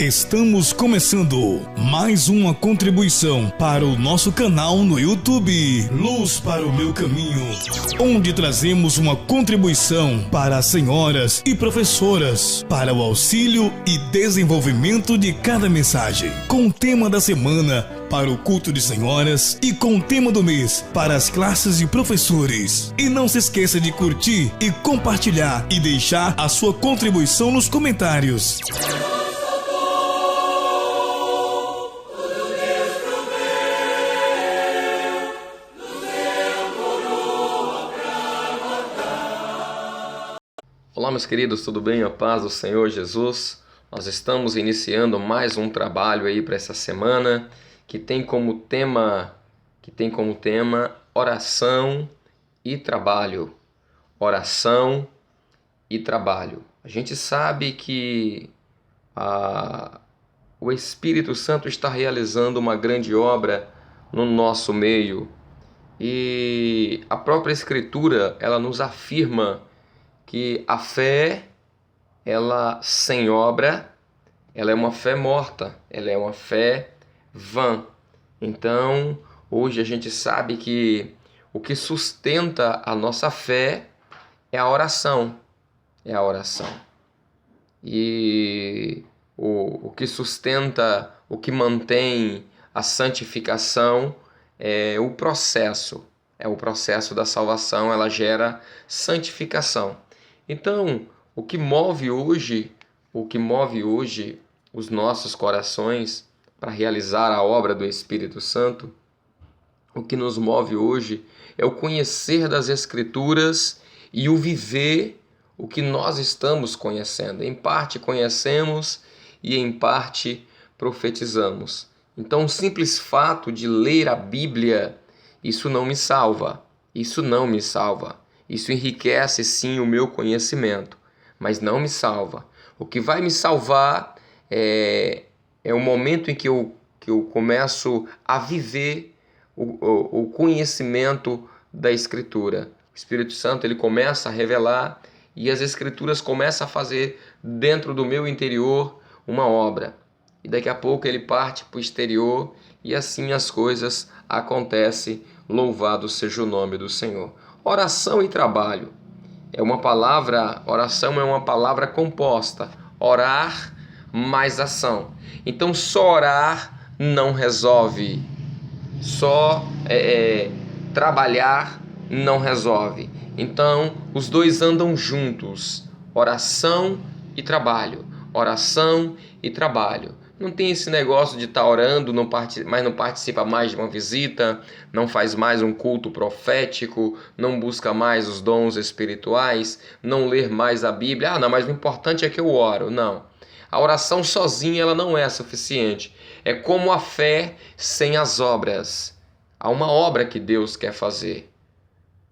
Estamos começando mais uma contribuição para o nosso canal no YouTube, Luz para o Meu Caminho, onde trazemos uma contribuição para as senhoras e professoras, para o auxílio e desenvolvimento de cada mensagem, com o tema da semana para o culto de senhoras e com o tema do mês para as classes de professores. E não se esqueça de curtir e compartilhar e deixar a sua contribuição nos comentários. Olá, meus queridos, tudo bem? A paz do Senhor Jesus. Nós estamos iniciando mais um trabalho aí para essa semana que tem como tema oração e trabalho. Oração e trabalho. A gente sabe que o Espírito Santo está realizando uma grande obra no nosso meio e a própria Escritura, ela nos afirma que a fé, ela sem obra, ela é uma fé morta, ela é uma fé vã. Então, hoje a gente sabe que o que sustenta a nossa fé é a oração. É a oração. E o que sustenta, o que mantém a santificação é o processo. É o processo da salvação, ela gera santificação. Então, o que move hoje os nossos corações para realizar a obra do Espírito Santo, o que nos move hoje é o conhecer das Escrituras e o viver o que nós estamos conhecendo. Em parte conhecemos e em parte profetizamos. Então, o simples fato de ler a Bíblia, isso não me salva. Isso não me salva. Isso enriquece sim o meu conhecimento, mas não me salva. O que vai me salvar é o momento em que eu começo a viver o conhecimento da Escritura. O Espírito Santo, ele começa a revelar e as Escrituras começam a fazer dentro do meu interior uma obra. E daqui a pouco ele parte para o exterior e assim as coisas acontecem. Louvado seja o nome do Senhor. Oração e trabalho. Oração é uma palavra composta. Orar mais ação. Então só orar não resolve. Só trabalhar não resolve. Então os dois andam juntos. Oração e trabalho. Oração e trabalho. Não tem esse negócio de estar orando, mas não participa mais de uma visita, não faz mais um culto profético, não busca mais os dons espirituais, não ler mais a Bíblia. Ah, não, mas o importante é que eu oro. Não. A oração sozinha ela não é suficiente. É como a fé sem as obras. Há uma obra que Deus quer fazer.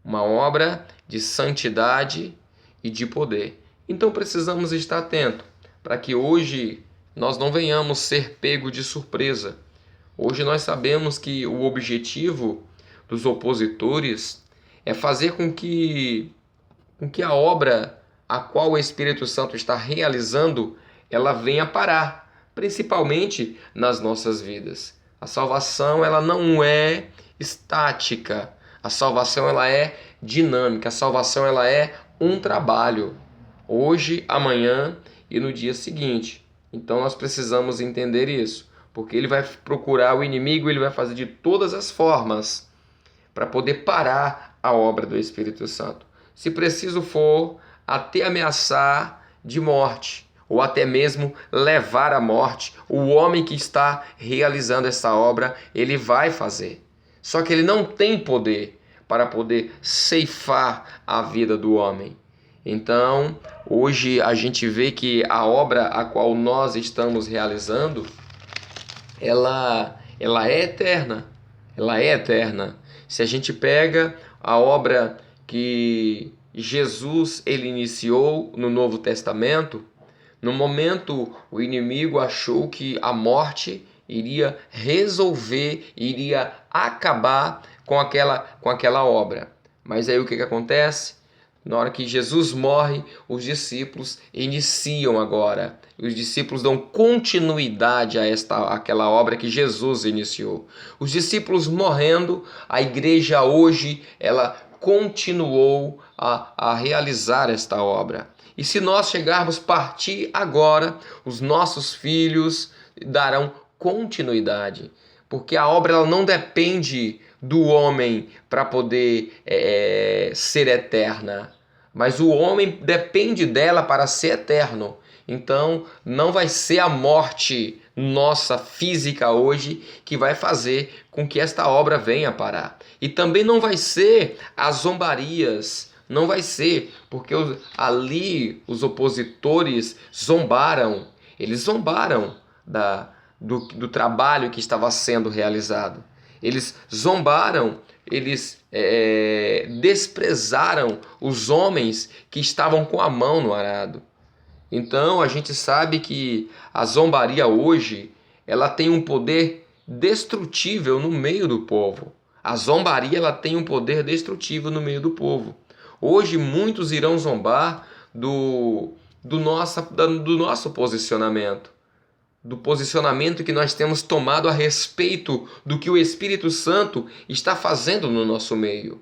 Uma obra de santidade e de poder. Então precisamos estar atentos para que hoje nós não venhamos ser pego de surpresa. Hoje nós sabemos que o objetivo dos opositores é fazer com que a obra a qual o Espírito Santo está realizando, ela venha parar, principalmente nas nossas vidas. A salvação ela não é estática, a salvação ela é dinâmica, a salvação ela é um trabalho, hoje, amanhã e no dia seguinte. Então nós precisamos entender isso, porque ele vai procurar o inimigo, ele vai fazer de todas as formas para poder parar a obra do Espírito Santo. Se preciso for, até ameaçar de morte, ou até mesmo levar à morte o homem que está realizando essa obra, ele vai fazer. Só que ele não tem poder para poder ceifar a vida do homem. Então, hoje a gente vê que a obra a qual nós estamos realizando, ela é eterna. Ela é eterna. Se a gente pega a obra que Jesus ele iniciou no Novo Testamento, no momento o inimigo achou que a morte iria resolver, iria acabar com aquela obra. Mas aí o que acontece? Na hora que Jesus morre, os discípulos iniciam agora. Os discípulos dão continuidade àquela obra que Jesus iniciou. Os discípulos morrendo, a igreja hoje, ela continuou a realizar esta obra. E se nós chegarmos a partir agora, os nossos filhos darão continuidade. Porque a obra ela não depende do homem para poder ser eterna, mas o homem depende dela para ser eterno. Então não vai ser a morte nossa física hoje que vai fazer com que esta obra venha parar. E também não vai ser as zombarias, não vai ser, porque ali os opositores zombaram, eles zombaram do trabalho que estava sendo realizado. Eles zombaram, eles desprezaram os homens que estavam com a mão no arado. Então a gente sabe que a zombaria hoje, ela tem um poder destrutível no meio do povo. A zombaria ela tem um poder destrutivo no meio do povo. Hoje muitos irão zombar do nosso posicionamento. Do posicionamento que nós temos tomado a respeito do que o Espírito Santo está fazendo no nosso meio.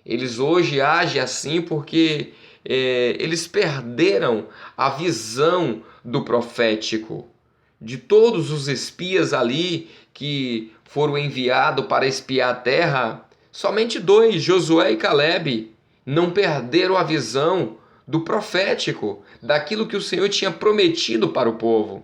Eles hoje agem assim porque eles perderam a visão do profético. De todos os espias ali que foram enviados para espiar a terra, somente 2, Josué e Caleb, não perderam a visão do profético, daquilo que o Senhor tinha prometido para o povo.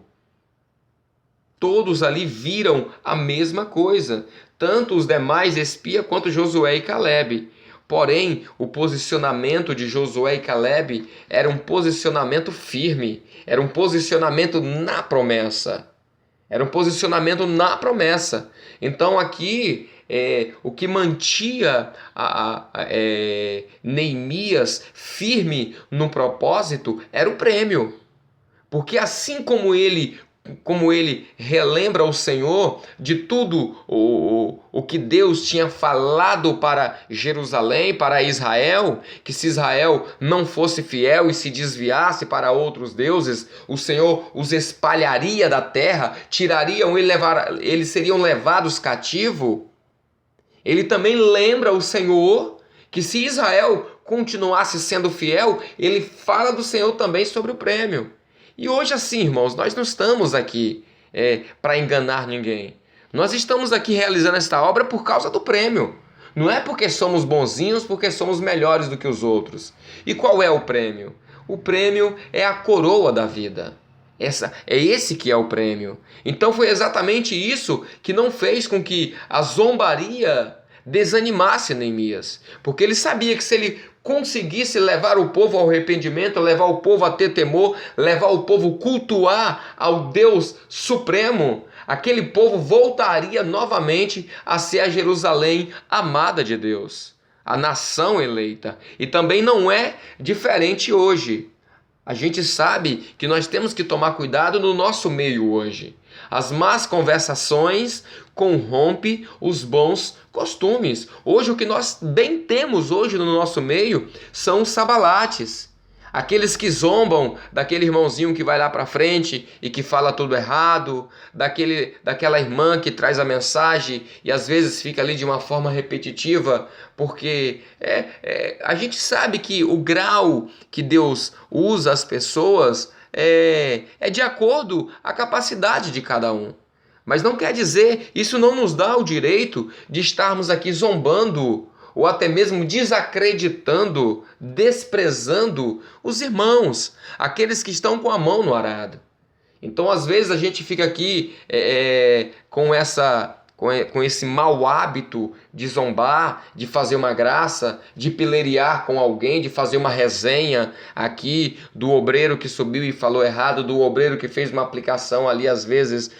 Todos ali viram a mesma coisa, tanto os demais espias quanto Josué e Caleb. Porém, o posicionamento de Josué e Caleb era um posicionamento firme, era um posicionamento na promessa. Era um posicionamento na promessa. Então aqui, o que mantinha Neemias firme no propósito era o prêmio. Porque assim como ele relembra o Senhor de tudo o que Deus tinha falado para Jerusalém, para Israel, que se Israel não fosse fiel e se desviasse para outros deuses, o Senhor os espalharia da terra, eles seriam levados cativo. Ele também lembra o Senhor que se Israel continuasse sendo fiel, ele fala do Senhor também sobre o prêmio. E hoje assim, irmãos, nós não estamos aqui para enganar ninguém. Nós estamos aqui realizando esta obra por causa do prêmio. Não é porque somos bonzinhos, porque somos melhores do que os outros. E qual é o prêmio? O prêmio é a coroa da vida. Esse que é o prêmio. Então foi exatamente isso que não fez com que a zombaria desanimasse Neemias. Porque ele sabia que se ele conseguisse levar o povo ao arrependimento, levar o povo a ter temor, levar o povo a cultuar ao Deus Supremo, aquele povo voltaria novamente a ser a Jerusalém amada de Deus, a nação eleita. E também não é diferente hoje. A gente sabe que nós temos que tomar cuidado no nosso meio hoje. As más conversações corrompem os bons costumes. Hoje o que nós bem temos hoje no nosso meio são os sabalates. Aqueles que zombam daquele irmãozinho que vai lá para frente e que fala tudo errado, daquela irmã que traz a mensagem e às vezes fica ali de uma forma repetitiva, porque a gente sabe que o grau que Deus usa as pessoas é de acordo com a capacidade de cada um. Mas não quer dizer, isso não nos dá o direito de estarmos aqui zombando ou até mesmo desacreditando, desprezando os irmãos, aqueles que estão com a mão no arado. Então, às vezes, a gente fica aqui com esse mau hábito de zombar, de fazer uma graça, de pileriar com alguém, de fazer uma resenha aqui do obreiro que subiu e falou errado, do obreiro que fez uma aplicação ali, às vezes,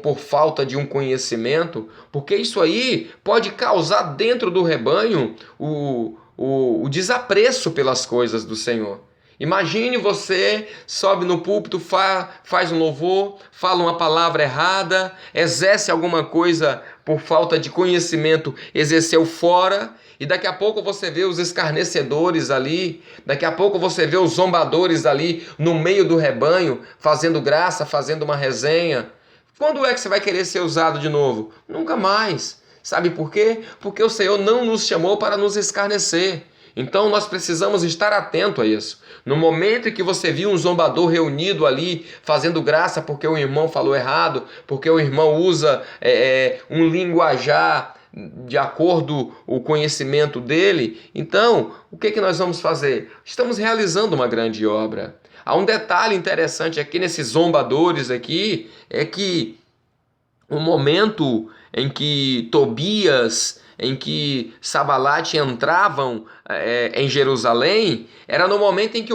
por falta de um conhecimento, porque isso aí pode causar dentro do rebanho o desapreço pelas coisas do Senhor. Imagine você sobe no púlpito, faz um louvor, fala uma palavra errada, exerce alguma coisa por falta de conhecimento, exerceu fora, e daqui a pouco você vê os escarnecedores ali, daqui a pouco você vê os zombadores ali no meio do rebanho, fazendo graça, fazendo uma resenha. Quando é que você vai querer ser usado de novo? Nunca mais. Sabe por quê? Porque o Senhor não nos chamou para nos escarnecer. Então nós precisamos estar atento a isso. No momento em que você viu um zombador reunido ali, fazendo graça porque o irmão falou errado, porque o irmão usa um linguajar de acordo com o conhecimento dele, então o que nós vamos fazer? Estamos realizando uma grande obra. Há um detalhe interessante aqui nesses zombadores aqui, é que o momento em que Tobias, em que Sabalate entravam em Jerusalém, era no momento em que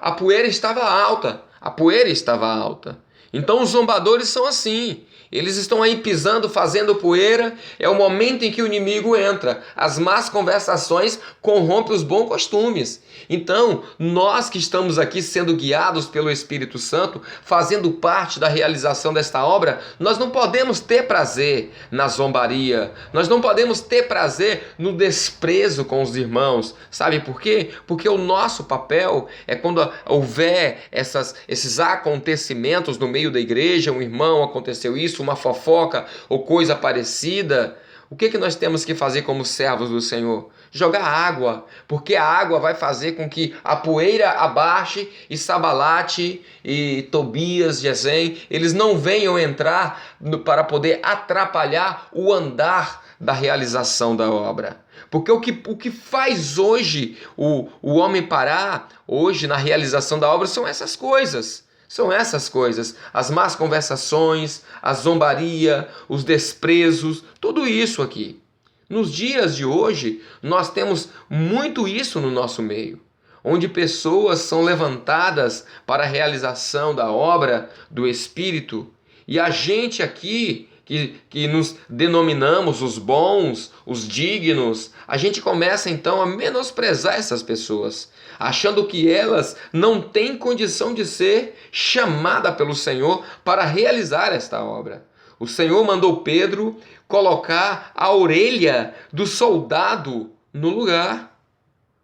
a poeira estava alta. A poeira estava alta. Então os zombadores são assim. Eles estão aí pisando, fazendo poeira. É o momento em que o inimigo entra. As más conversações corrompem os bons costumes. Então, nós que estamos aqui sendo guiados pelo Espírito Santo, fazendo parte da realização desta obra, nós não podemos ter prazer na zombaria. Nós não podemos ter prazer no desprezo com os irmãos. Sabe por quê? Porque o nosso papel é quando houver esses acontecimentos no meio da igreja, um irmão aconteceu isso, uma fofoca ou coisa parecida, o que nós temos que fazer como servos do Senhor? Jogar água, porque a água vai fazer com que a poeira abaixe e Sabalate e Tobias, Gesem, eles não venham entrar para poder atrapalhar o andar da realização da obra. Porque o que faz hoje o homem parar, hoje na realização da obra, são essas coisas. São essas coisas, as más conversações, a zombaria, os desprezos, tudo isso aqui. Nos dias de hoje, nós temos muito isso no nosso meio, onde pessoas são levantadas para a realização da obra do Espírito, e a gente aqui, que nos denominamos os bons, os dignos, a gente começa então a menosprezar essas pessoas, achando que elas não têm condição de ser chamada pelo Senhor para realizar esta obra. O Senhor mandou Pedro colocar a orelha do soldado no lugar,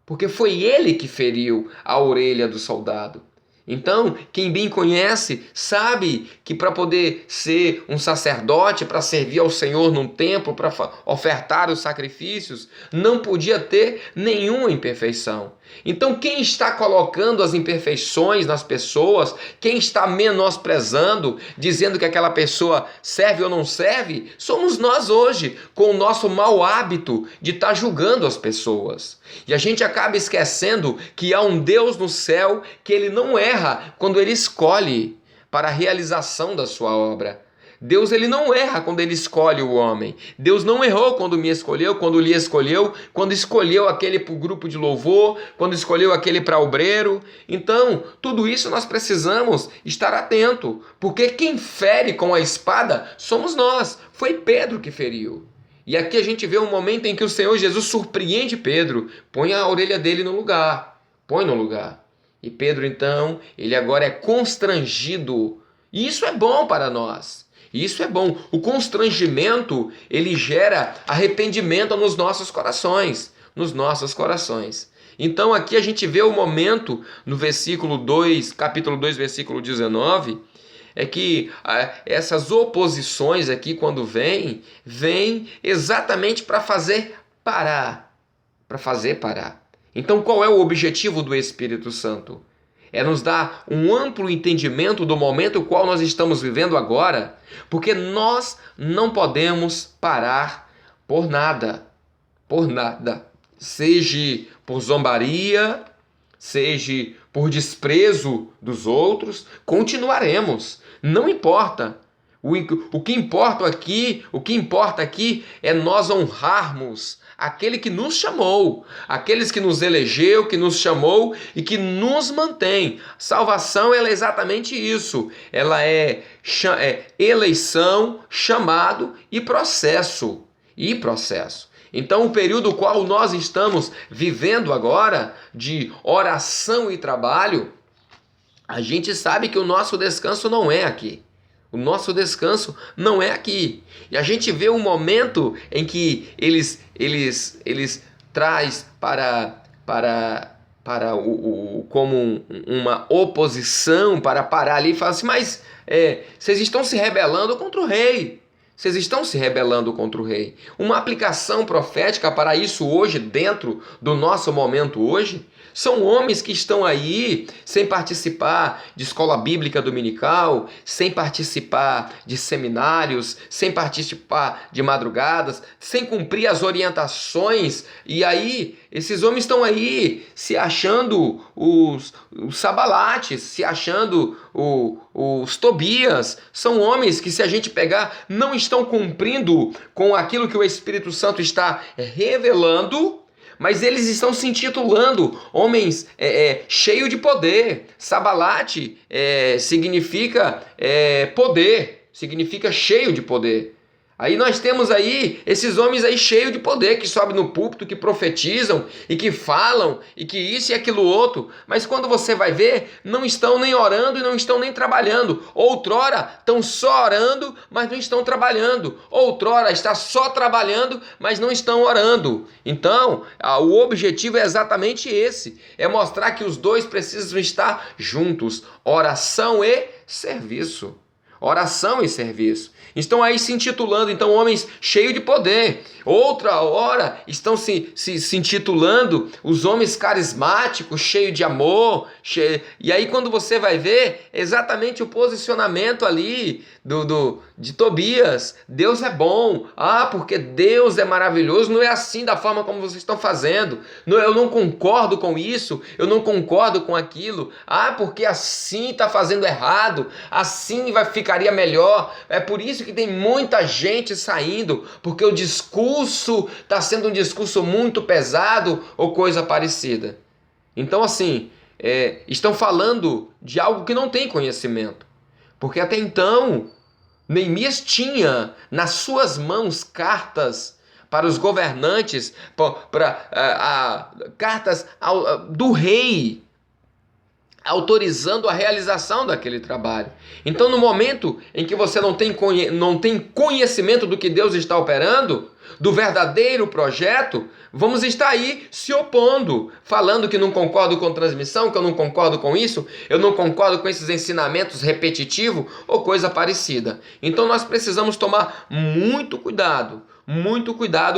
porque foi ele que feriu a orelha do soldado. Então, quem bem conhece, sabe que para poder ser um sacerdote, para servir ao Senhor num templo, para ofertar os sacrifícios, não podia ter nenhuma imperfeição. Então, quem está colocando as imperfeições nas pessoas, quem está menosprezando, dizendo que aquela pessoa serve ou não serve, somos nós hoje, com o nosso mau hábito de estar julgando as pessoas. E a gente acaba esquecendo que há um Deus no céu que ele não erra quando ele escolhe para a realização da sua obra. Deus ele não erra quando ele escolhe o homem. Deus não errou quando me escolheu, quando lhe escolheu, quando escolheu aquele para o grupo de louvor, quando escolheu aquele para obreiro. Então, tudo isso nós precisamos estar atento, porque quem fere com a espada somos nós. Foi Pedro que feriu. E aqui a gente vê um momento em que o Senhor Jesus surpreende Pedro, põe a orelha dele no lugar, põe no lugar. E Pedro então, ele agora é constrangido. E isso é bom para nós. Isso é bom. O constrangimento, ele gera arrependimento nos nossos corações. Nos nossos corações. Então aqui a gente vê o momento, no versículo 2, capítulo 2, versículo 19, é que essas oposições aqui, quando vêm exatamente para fazer parar. Para fazer parar. Então qual é o objetivo do Espírito Santo? É nos dar um amplo entendimento do momento no qual nós estamos vivendo agora, porque nós não podemos parar por nada, seja por zombaria, seja por desprezo dos outros, continuaremos, não importa. O que importa aqui é nós honrarmos aquele que nos chamou, aqueles que nos elegeu, que nos chamou e que nos mantém. Salvação, ela é exatamente isso. Ela é eleição, chamado e processo. Então, o período qual nós estamos vivendo agora, de oração e trabalho, a gente sabe que o nosso descanso não é aqui. O nosso descanso não é aqui. E a gente vê um momento em que eles traz como uma oposição para parar ali e falar assim, mas vocês estão se rebelando contra o rei. Vocês estão se rebelando contra o rei. Uma aplicação profética para isso hoje, dentro do nosso momento hoje, são homens que estão aí sem participar de escola bíblica dominical, sem participar de seminários, sem participar de madrugadas, sem cumprir as orientações. E aí, esses homens estão aí se achando os Sabalates, se achando os Tobias. São homens que, se a gente pegar, não estão cumprindo com aquilo que o Espírito Santo está revelando, mas eles estão se intitulando homens cheios de poder. Sabalate significa poder, significa cheio de poder. Aí nós temos aí esses homens aí cheios de poder, que sobem no púlpito, que profetizam e que falam e que isso e aquilo outro. Mas quando você vai ver, não estão nem orando e não estão nem trabalhando. Outrora estão só orando, mas não estão trabalhando. Outrora está só trabalhando, mas não estão orando. Então, o objetivo é exatamente esse. É mostrar que os dois precisam estar juntos. Oração e serviço. Oração e serviço. Estão aí se intitulando, então, homens cheios de poder. Outra hora estão se intitulando os homens carismáticos, cheios de amor. E aí quando você vai ver, exatamente o posicionamento ali de Tobias. Deus é bom. Porque Deus é maravilhoso. Não é assim da forma como vocês estão fazendo. Eu não concordo com isso. Eu não concordo com aquilo. Porque assim está fazendo errado. Assim ficaria melhor. É por isso que tem muita gente saindo, porque o discurso está sendo um discurso muito pesado ou coisa parecida. Então, assim, estão falando de algo que não tem conhecimento. Porque até então, Neemias tinha nas suas mãos cartas para os governantes, cartas do rei, autorizando a realização daquele trabalho. Então, no momento em que você não tem conhecimento do que Deus está operando, do verdadeiro projeto, vamos estar aí se opondo, falando que não concordo com transmissão, que eu não concordo com isso, eu não concordo com esses ensinamentos repetitivos ou coisa parecida. Então, nós precisamos tomar muito cuidado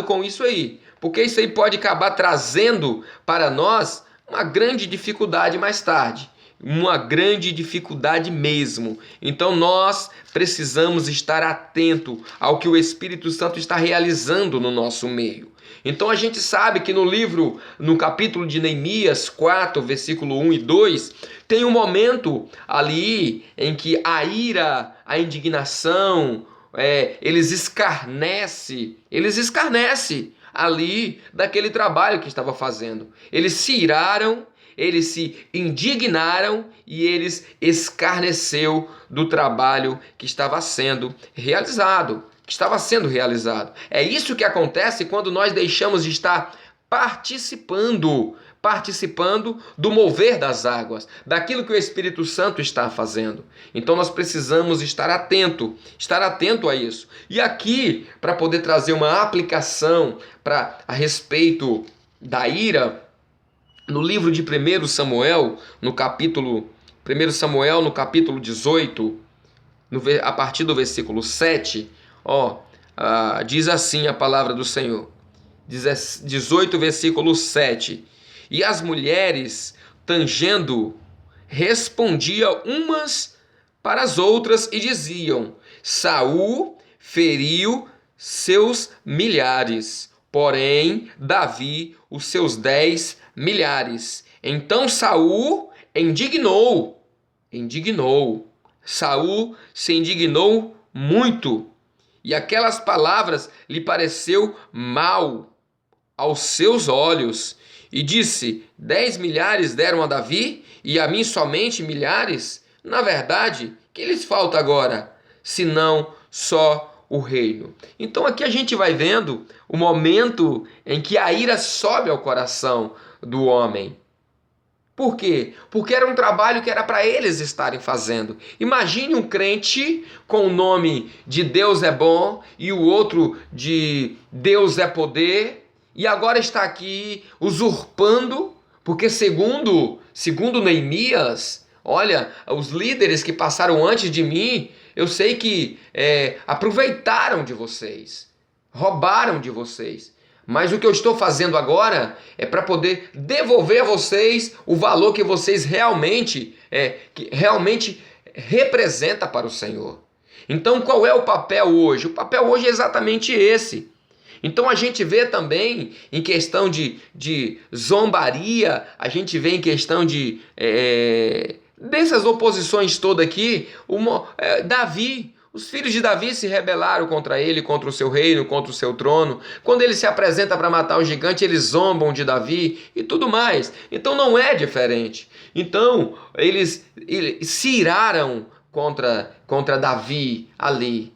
com isso aí, porque isso aí pode acabar trazendo para nós uma grande dificuldade mais tarde. Uma grande dificuldade mesmo. Então nós precisamos estar atento ao que o Espírito Santo está realizando no nosso meio. Então a gente sabe que no capítulo de Neemias 4, versículo 1 e 2, tem um momento ali em que a ira, a indignação, eles escarnecem ali daquele trabalho que estava fazendo. Eles se iraram, eles se indignaram e eles escarneceu do trabalho que estava sendo realizado. É isso que acontece quando nós deixamos de estar participando do mover das águas, daquilo que o Espírito Santo está fazendo. Então nós precisamos estar atento a isso. E aqui, para poder trazer uma aplicação a respeito da ira, no livro de 1 Samuel, no capítulo 18, a partir do versículo 7, diz assim a palavra do Senhor. 18, versículo 7. E as mulheres, tangendo, respondiam umas para as outras e diziam: Saul feriu seus milhares, porém Davi os seus 10 milhares. Então Saul indignou. Saul se indignou muito, e aquelas palavras lhe pareceu mal aos seus olhos, e disse: 10 milhares deram a Davi, e a mim somente milhares? Na verdade, que lhes falta agora, senão só o reino. Então aqui a gente vai vendo o momento em que a ira sobe ao coração do homem. Por quê? Porque era um trabalho que era para eles estarem fazendo. Imagine um crente com o nome de Deus é bom e o outro de Deus é poder, e agora está aqui usurpando, porque segundo Neemias, olha, os líderes que passaram antes de mim, eu sei que aproveitaram de vocês, roubaram de vocês. Mas o que eu estou fazendo agora é para poder devolver a vocês o valor que vocês realmente representa para o Senhor. Então, qual é o papel hoje? O papel hoje é exatamente esse. Então a gente vê também em questão de zombaria, a gente vê em questão dessas oposições todas aqui, Davi. Os filhos de Davi se rebelaram contra ele, contra o seu reino, contra o seu trono. Quando ele se apresenta para matar o gigante, eles zombam de Davi e tudo mais. Então não é diferente. Então eles se iraram contra Davi ali.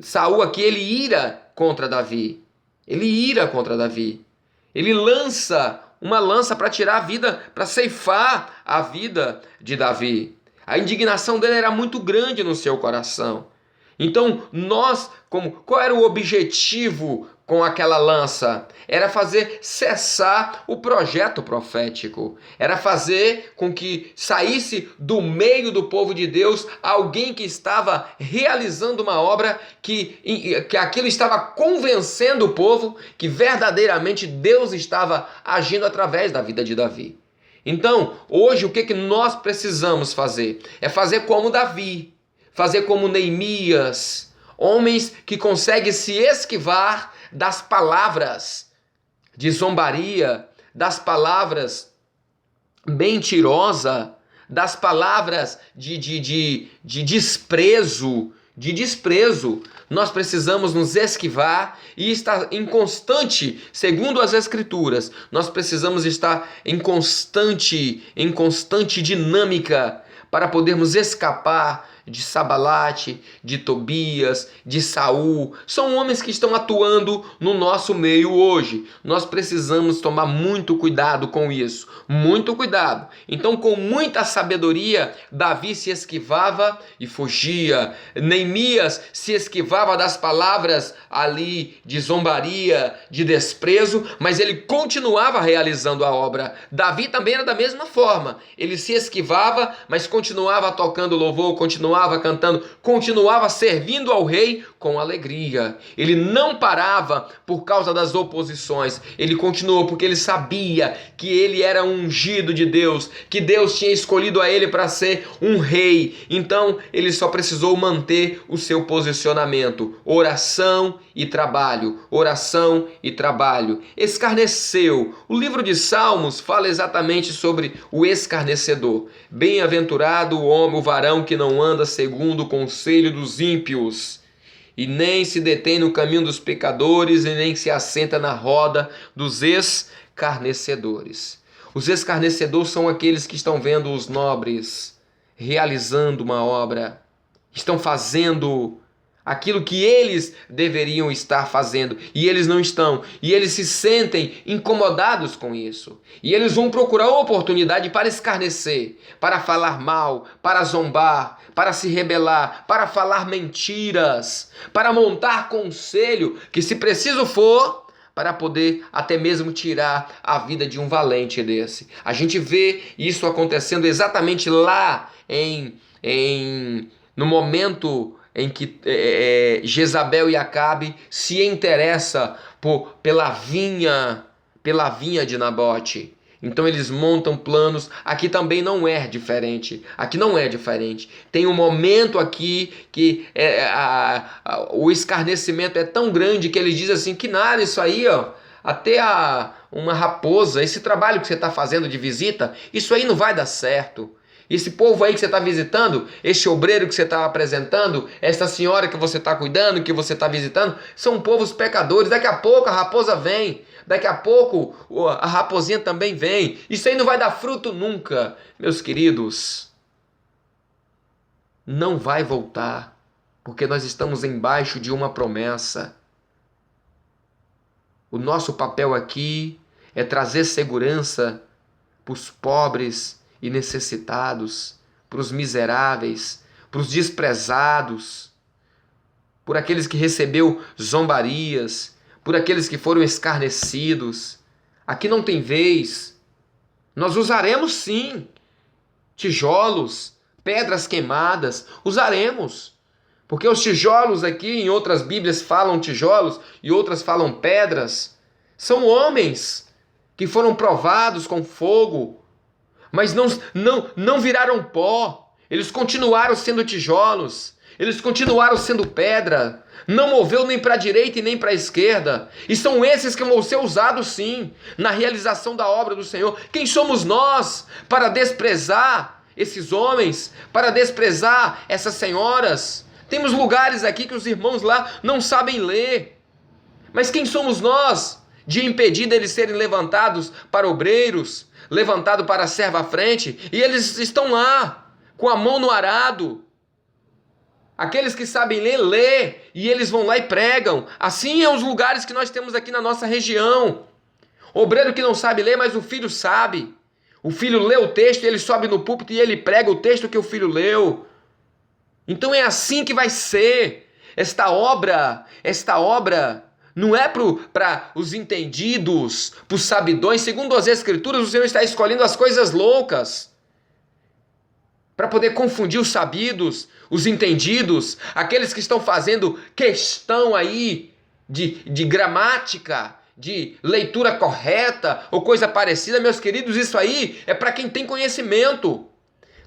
Saul aqui, ele ira contra Davi. Ele ira contra Davi. Ele lança uma lança para tirar a vida, para ceifar a vida de Davi. A indignação dele era muito grande no seu coração. Então, qual era o objetivo com aquela lança? Era fazer cessar o projeto profético. Era fazer com que saísse do meio do povo de Deus alguém que estava realizando uma obra, que aquilo estava convencendo o povo que verdadeiramente Deus estava agindo através da vida de Davi. Então, hoje, o que nós precisamos fazer? É fazer como Davi. Fazer como Neemias, homens que conseguem se esquivar das palavras de zombaria, das palavras mentirosas, das palavras de desprezo, Nós precisamos nos esquivar e estar em constante, segundo as Escrituras, nós precisamos estar em constante dinâmica para podermos escapar de Sabalate, de Tobias, de Saul. São homens que estão atuando no nosso meio hoje. Nós precisamos tomar muito cuidado com isso. Muito cuidado. Então, com muita sabedoria, Davi se esquivava e fugia. Neemias se esquivava das palavras ali de zombaria, de desprezo, mas ele continuava realizando a obra. Davi também era da mesma forma. Ele se esquivava, mas continuava tocando louvor, continuava cantando, continuava servindo ao rei com alegria. Ele não parava por causa das oposições. Ele continuou porque ele sabia que ele era um ungido de Deus, que Deus tinha escolhido a ele para ser um rei. Então ele só precisou manter o seu posicionamento: oração e trabalho, oração e trabalho. Escarneceu. O livro de Salmos fala exatamente sobre o escarnecedor. Bem-aventurado o homem, o varão que não anda segundo o conselho dos ímpios, e nem se detém no caminho dos pecadores, e nem se assenta na roda dos escarnecedores. Os escarnecedores são aqueles que estão vendo os nobres realizando uma obra, estão fazendo aquilo que eles deveriam estar fazendo, e eles não estão, e eles se sentem incomodados com isso, e eles vão procurar oportunidade para escarnecer, para falar mal, para zombar, para se rebelar, para falar mentiras, para montar conselho, que se preciso for, para poder até mesmo tirar a vida de um valente desse. A gente vê isso acontecendo exatamente lá no momento em que Jezabel e Acabe se interessam pela vinha de Nabote. Então eles montam planos. Aqui também não é diferente. Tem um momento aqui que o escarnecimento é tão grande que eles dizem assim, que nada, isso aí, ó, até uma raposa, esse trabalho que você está fazendo de visita, isso aí não vai dar certo. Esse povo aí que você está visitando, esse obreiro que você está apresentando, essa senhora que você está cuidando, que você está visitando, são povos pecadores. Daqui a pouco a raposa vem, daqui a pouco a raposinha também vem. Isso aí não vai dar fruto nunca. Meus queridos, não vai voltar. porque nós estamos embaixo de uma promessa. O nosso papel aqui é trazer segurança para os pobres e necessitados, para os miseráveis, para os desprezados, por aqueles que recebeu zombarias, por aqueles que foram escarnecidos. Aqui não tem vez. Nós usaremos sim tijolos, pedras queimadas, usaremos. Porque os tijolos aqui, em outras Bíblias falam tijolos e outras falam pedras, são homens que foram provados com fogo, mas não viraram pó. Eles continuaram sendo tijolos, eles continuaram sendo pedra, não moveu nem para a direita e nem para a esquerda. E são esses que vão ser usados sim, na realização da obra do Senhor. Quem somos nós para desprezar esses homens, para desprezar essas senhoras? Temos lugares aqui que os irmãos lá não sabem ler. Mas quem somos nós de impedir deles serem levantados para obreiros, levantados para serva à frente? E eles estão lá, com a mão no arado. Aqueles que sabem ler, lê, e eles vão lá e pregam. Assim é os lugares que nós temos aqui na nossa região. Obreiro que não sabe ler, mas o filho sabe. O filho lê o texto e ele sobe no púlpito e ele prega o texto que o filho leu. Então é assim que vai ser. Esta obra não é para os entendidos, para os sabidões. Segundo as Escrituras, o Senhor está escolhendo as coisas loucas para poder confundir os sabidos, os entendidos, aqueles que estão fazendo questão aí de gramática, de leitura correta ou coisa parecida. Meus queridos, isso aí é para quem tem conhecimento.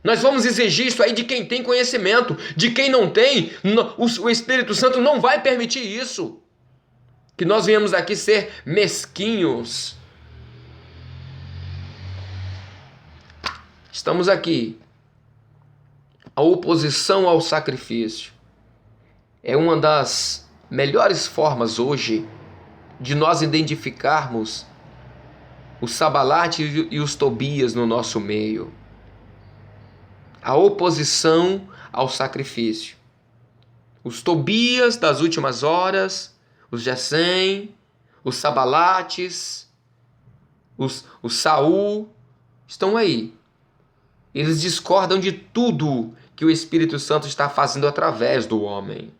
Nós vamos exigir isso aí de quem tem conhecimento. De quem não tem, o Espírito Santo não vai permitir isso. Que nós venhamos aqui ser mesquinhos. Estamos aqui. A oposição ao sacrifício é uma das melhores formas hoje de nós identificarmos os Sabalate e os Tobias no nosso meio. A oposição ao sacrifício. Os Tobias das últimas horas, os Gesem, os Sabalates, os Saul, estão aí. Eles discordam de tudo que o Espírito Santo está fazendo através do homem.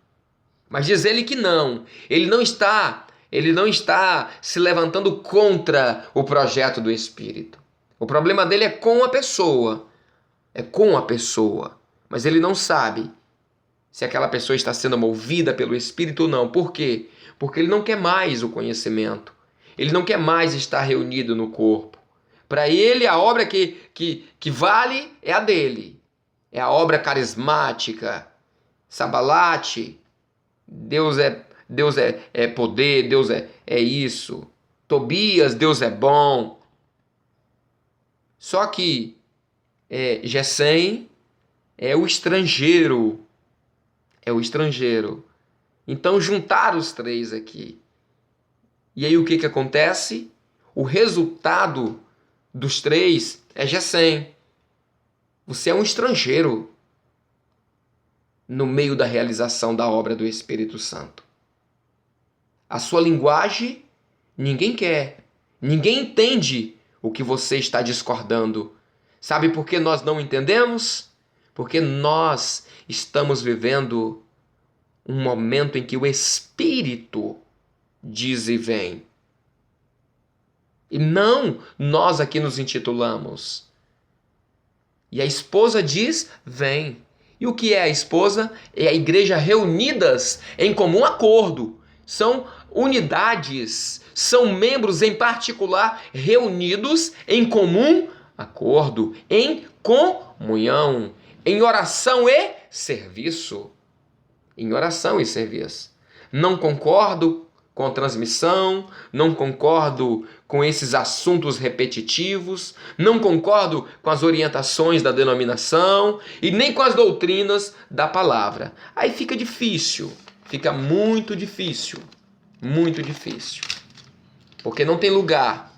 Mas diz ele que não. Ele não está se levantando contra o projeto do Espírito. O problema dele é com a pessoa. É com a pessoa. Mas ele não sabe se aquela pessoa está sendo movida pelo Espírito ou não. Por quê? Porque ele não quer mais o conhecimento. Ele não quer mais estar reunido no corpo. Para ele, a obra que vale é a dele. É a obra carismática. Sabalate. Deus é poder, Deus é isso. Tobias, Deus é bom. Só que Gesem é o estrangeiro. É o estrangeiro. Então juntaram os três aqui. E aí o que acontece? O resultado dos três é Gesem. Você é um estrangeiro no meio da realização da obra do Espírito Santo. A sua linguagem ninguém quer. Ninguém entende o que você está discordando. Sabe por que nós não entendemos? Porque nós estamos vivendo um momento em que o Espírito diz e vem. E não nós aqui nos intitulamos. E a esposa diz, vem. E o que é a esposa? É a igreja reunidas em comum acordo. São unidades, são membros em particular reunidos em comum acordo, em comunhão, em oração e serviço. Em oração e serviço. Não concordo com a transmissão, não concordo com esses assuntos repetitivos, não concordo com as orientações da denominação e nem com as doutrinas da palavra. Aí fica difícil, fica muito difícil, porque não tem lugar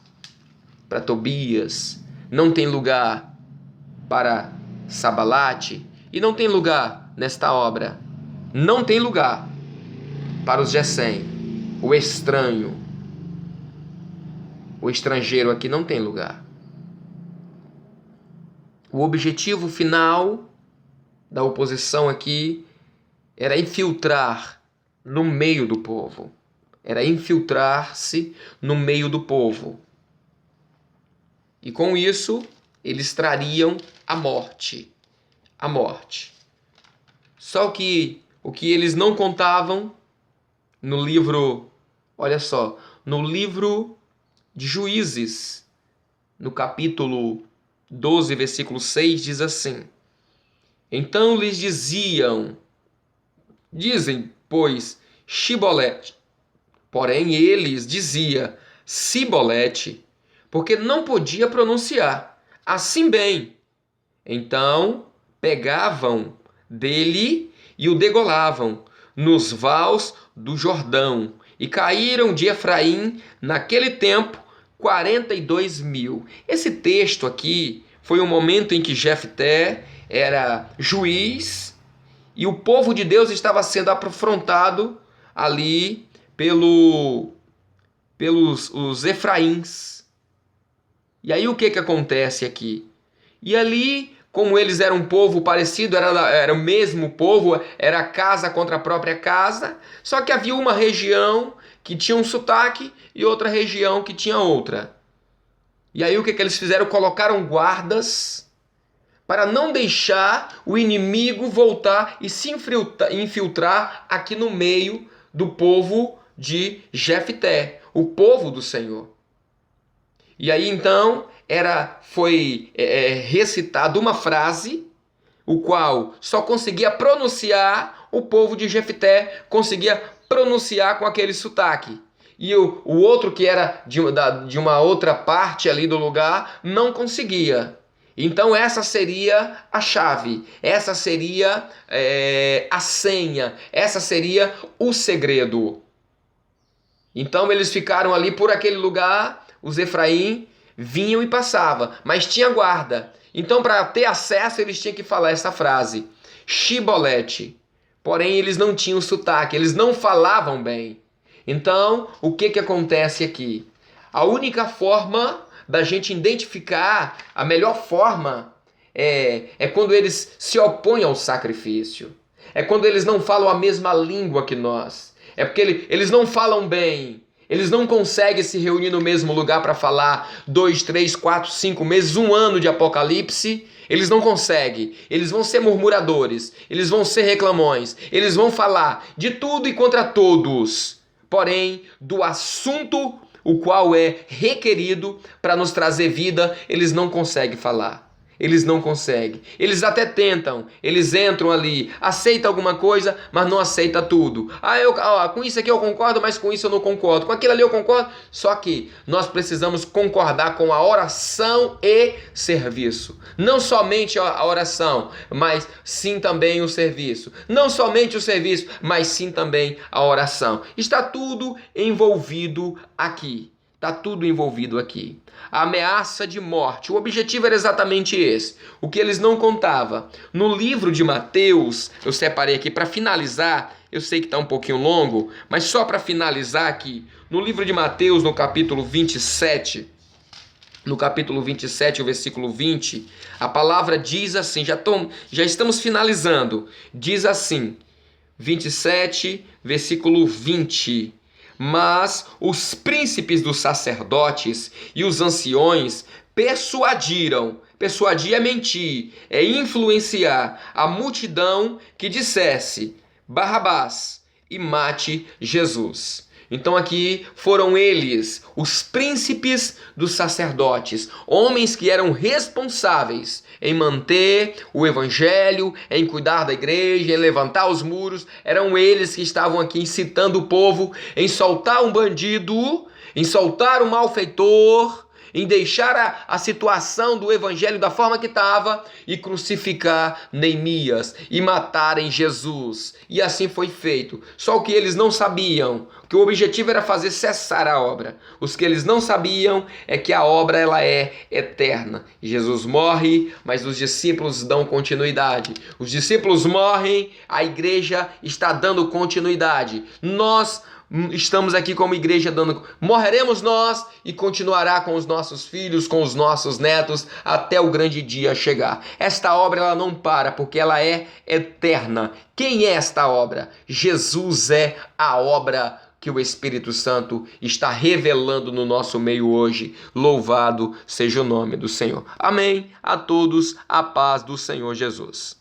para Tobias, não tem lugar para Sabalate e não tem lugar nesta obra não tem lugar para os Gessém, o estranho. O estrangeiro aqui não tem lugar. O objetivo final da oposição aqui era infiltrar no meio do povo. Era infiltrar-se no meio do povo. E com isso, eles trariam a morte. A morte. Só que o que eles não contavam no livro, olha só, no livro de Juízes, no capítulo 12, versículo 6, diz assim: então lhes dizem, pois, Shibolete. Porém, eles dizia Sibolete, porque não podia pronunciar. Assim bem. Então, pegavam dele e o degolavam nos vales do Jordão. E caíram de Efraim, naquele tempo, 42.000. Esse texto aqui foi um momento em que Jefté era juiz e o povo de Deus estava sendo afrontado ali pelos os Efraíns. E aí o que acontece aqui? E ali, como eles eram um povo parecido, era o mesmo povo, era casa contra a própria casa, só que havia uma região que tinha um sotaque e outra região que tinha outra. E aí o que eles fizeram? Colocaram guardas para não deixar o inimigo voltar e se infiltrar aqui no meio do povo de Jefté, o povo do Senhor. E aí então foi recitada uma frase, o qual só conseguia pronunciar o povo de Jefté, conseguia pronunciar com aquele sotaque. E o outro que era de uma outra parte ali do lugar não conseguia. Então essa seria a chave, essa seria a senha, essa seria o segredo. Então eles ficaram ali por aquele lugar, os Efraim vinham e passavam, mas tinha guarda. Então para ter acesso eles tinham que falar essa frase, Shibolete. Porém eles não tinham sotaque, eles não falavam bem. Então o que acontece aqui? A única forma da gente identificar, a melhor forma é quando eles se opõem ao sacrifício. É quando eles não falam a mesma língua que nós. É porque eles não falam bem. Eles não conseguem se reunir no mesmo lugar para falar 2, 3, 4, 5 meses, 1 ano de Apocalipse. Eles não conseguem. Eles vão ser murmuradores. Eles vão ser reclamões. Eles vão falar de tudo e contra todos. Porém, do assunto o qual é requerido para nos trazer vida, eles não conseguem falar. Eles não conseguem. Eles até tentam. Eles entram ali, aceitam alguma coisa, mas não aceita tudo. Com isso aqui eu concordo, mas com isso eu não concordo. Com aquilo ali eu concordo. Só que nós precisamos concordar com a oração e serviço. Não somente a oração, mas sim também o serviço. Não somente o serviço, mas sim também a oração. Está tudo envolvido aqui. Está tudo envolvido aqui. A ameaça de morte. O objetivo era exatamente esse. O que eles não contavam. No livro de Mateus, eu separei aqui para finalizar. Eu sei que está um pouquinho longo, mas só para finalizar aqui. No livro de Mateus, no capítulo 27, o versículo 20, a palavra diz assim, já estamos finalizando. Diz assim, 27, versículo 20... Mas os príncipes dos sacerdotes e os anciões persuadiram, persuadir é mentir, é influenciar a multidão que dissesse Barrabás e mate Jesus. Então aqui foram eles, os príncipes dos sacerdotes, homens que eram responsáveis em manter o evangelho, em cuidar da igreja, em levantar os muros. Eram eles que estavam aqui incitando o povo em soltar um bandido, em soltar um malfeitor, em deixar a situação do evangelho da forma que estava e crucificar Neemias e matarem Jesus. E assim foi feito. Só o que eles não sabiam, que o objetivo era fazer cessar a obra. Os que eles não sabiam é que a obra ela é eterna. Jesus morre, mas os discípulos dão continuidade. Os discípulos morrem, a igreja está dando continuidade. Nós estamos aqui como igreja morreremos nós e continuará com os nossos filhos, com os nossos netos, até o grande dia chegar. Esta obra ela não para, porque ela é eterna. Quem é esta obra? Jesus é a obra que o Espírito Santo está revelando no nosso meio hoje. Louvado seja o nome do Senhor. Amém. A todos, a paz do Senhor Jesus.